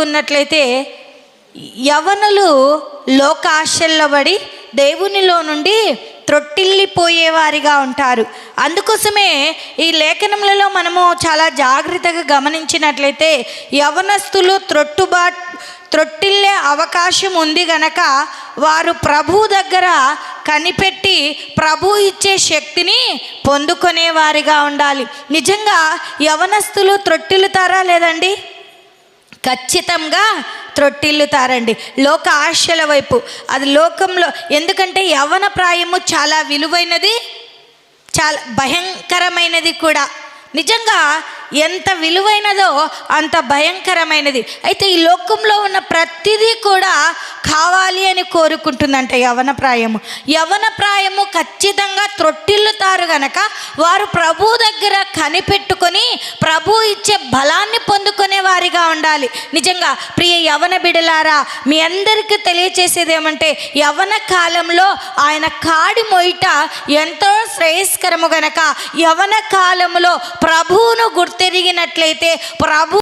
ఉన్నట్లయితే యవనులు లోకాశల్లో పడి దేవునిలో నుండి త్రొట్టిల్లిపోయేవారిగా ఉంటారు. అందుకోసమే ఈ లేఖనములలో మనము చాలా జాగ్రత్తగా గమనించినట్లయితే యవనస్తులు త్రొట్టిల్లే అవకాశం ఉంది గనక వారు ప్రభు దగ్గర కనిపెట్టి ప్రభు ఇచ్చే శక్తిని పొందుకునేవారిగా ఉండాలి. నిజంగా యవనస్తులు త్రొట్టిల్లుతారా లేదండి? ఖచ్చితంగా త్రొట్టిల్లుతారండి లోక ఆశల వైపు. అది లోకంలో, ఎందుకంటే యవ్వన ప్రాయము చాలా విలువైనది, చాలా భయంకరమైనది కూడా. నిజంగా ఎంత విలువైనదో అంత భయంకరమైనది. అయితే ఈ లోకంలో ఉన్న ప్రతిదీ కూడా కావాలి అని కోరుకుంటుందంట యవ్వన ప్రాయము ఖచ్చితంగా త్రొట్టిల్లుతారు గనక వారు ప్రభు దగ్గర కనిపెట్టుకొని ప్రభు ఇచ్చే బలాన్ని పొందుకునే వారిగా ఉండాలి. నిజంగా ప్రియ యవ్వన బిడ్డలారా, మీ అందరికీ తెలియచేసేది ఏమంటే, యవ్వన కాలంలో ఆయన కాడి మొయిట ఎంతో శ్రేయస్కరము గనక యవ్వన కాలంలో ప్రభువును గుర్తెరిగినట్లయితే ప్రభు